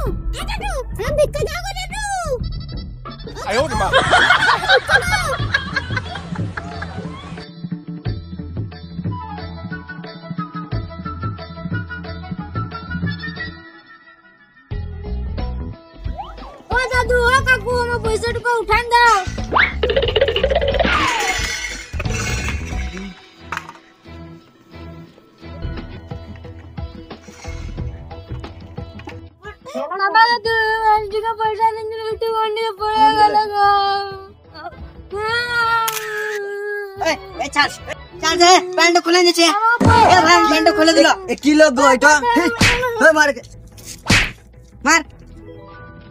हम भिक्का जाओ दादू 哎呦我的妈！ ओ दादू ओ काकू हम पैसा टका उठान दो बाबा दादू आंटी का पैसा नहीं उठी वंडी पड़ेगा लगा ए चल चल दे पैंट खुले नीचे ए भाई पैंट खुले दिलो 1 किलो दो এটা ওই মার মার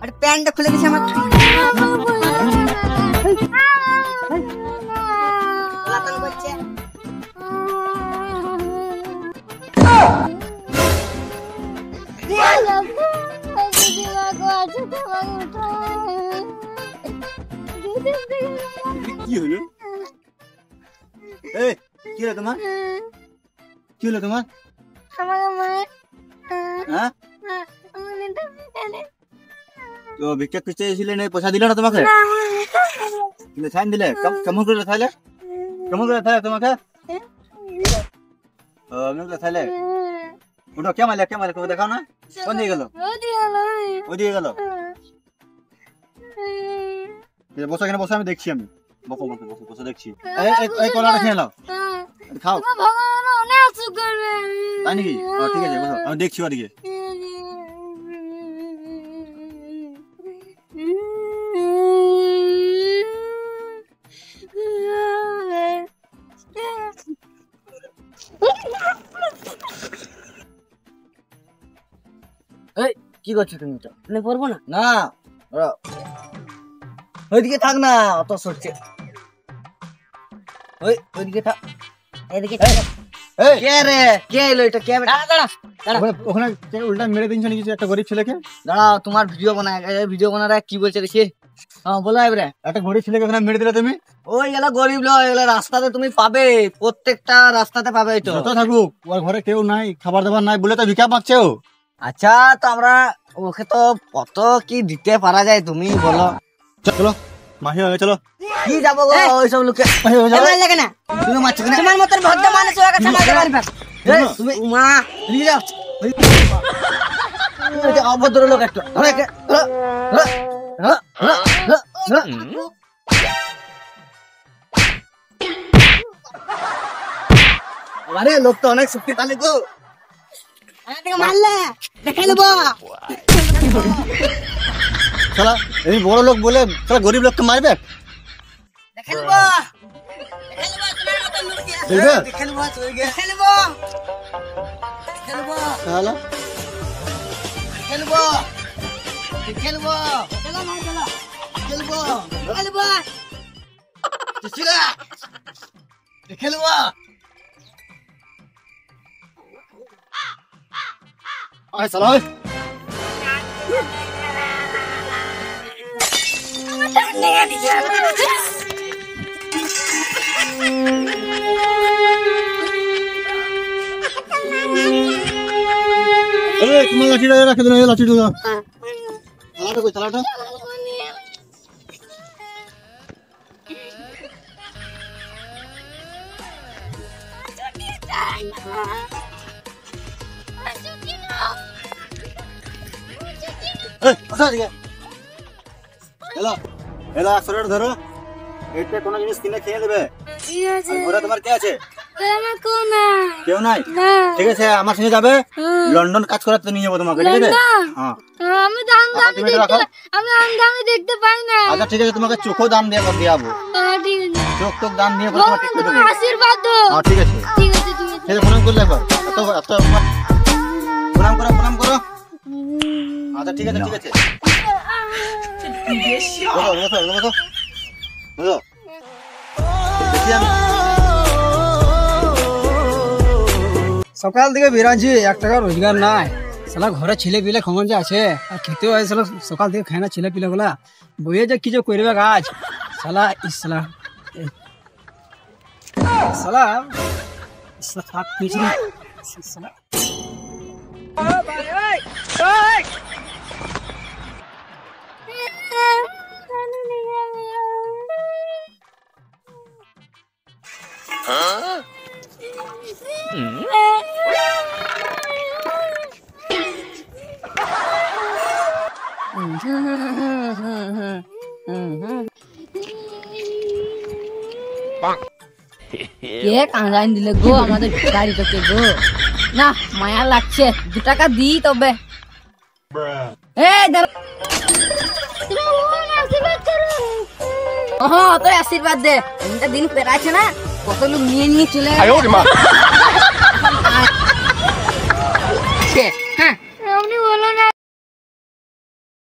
আরে প্যান্ট খুলে দিছে আমার লাতন করছে কি হলো এই কি হলো তোমার কি হলো তোমার আমাকে মার হ্যাঁ আমাকে তো দিলে তো ভিক্ষা করতে এসেছিলে না পয়সা দিল না তোমাকে দিলে ছাইন দিলে কেমন করে খাইলে কেমন করে খাইলে তোমাকে আমি তো খাইলে ওটা কেমন করে দেখাও না কোন দিকে গেল ওদিকে গেল বসো এখানে বসো আমি দেখছি আমি বসো বসো বসো বসে দেখছি এই কলাটা খেয়ে নাও খাও ভগবান অনেক সুখ করবে তাই নাকি ঠিক আছে বসো আমি দেখছি ওদিকে এই কি করছো তুমি তো আমি করব না না ওইদিকে থাক না অত সরছে ওইদিকে থাক এদিকে এই কে রে কে এলো এটা কে দাঁড়া দাঁড়া দাঁড়া ওখানে উল্টা মেরে দিনছ নাকি একটা গরিব ছেলেকে দাঁড়া তোমার ভিডিও বানারা কি বলছে দেখি হ্যাঁ বলো এবারে একটা গরিব ছেলেকে ওখানে মেরে দিলে তুমি ওই এলা গরিব লোক এলা রাস্তাতে তুমি পাবে প্রত্যেকটা রাস্তাতে পাবে তো যত থাকুক ওর ঘরে কেউ নাই খাবার দাবার নাই বলে তো ভিক্ষা মাগছে ও আচ্ছা তো আমরা ওকে তো কত কি দিতে পারা যায় তুমি বলো চলো মাহি হয়ে চলো কি যাবো গো ওই সব লোকে লাগে না তুমি মারছো না তোমার মতন ভদ্র মানুষ ওর কাছে মারতে পারবে তুমি মা নিয়ে যাও এটা অভদ্র লোক একটা আরে লোক তো অনেক শক্তিশালী গো মারলে দেখে নেবো চলো এই বড় লোক বলে চলো গরিব লোককে মারবে দেখে নেবো দেখে নেবো দেখে নেবো দেখে নেবো চলো দেখে নেবো দেখে নেবো চলো না চলো দেখে নেবো দেখে নেবো দেখে নেবো আয় চলো তোমার লাঠিটা রাখে দিন লাঠিটা চালাটা কই চালাটা ধরো এটা কোনো জিনিস কিনে খেয়ে দেবে ঘরে তোমার কে আছে কেউ নাই ঠিক আছে আমার সঙ্গে যাবে লন্ডন কাজ করাতে নিয়ে যাবো তোমাকে ঠিক আছে হ্যাঁ আমি দেখতে পাই না আচ্ছা ঠিক আছে তোমাকে চোখও দান দিয়ে যাবো চোখ দান দিয়ে আশীর্বাদ দাও হ্যাঁ ঠিক আছে ঠিক আছে ঠিক আছে প্রণাম করলে একবার প্রণাম করো আচ্ছা ঠিক আছে ঠিক আছে সকাল থেকে বেরাচ্ছি 1 টাকা রোজগার নাই সালা ঘরে ছেলে পিলে খমন যে আছে আর খেতেও হয় সালা সকাল থেকে খায় না ছেলে পিলে গুলা বইয়ে যে কিছু করবে কাজ সালা ইসলা সালা ইসলা ফাক পিছনে সালা ও ভাই ওই কে কাঁদাইন দিলে গো আমাদের ভিখারিটাকে গো। না মায়া লাগছে, 2 টাকা দিই তবে। এই দাঁড়া, তোর আশীর্বাদ দে। দিন পেরাছে না, কত লোক নিয়ে চলে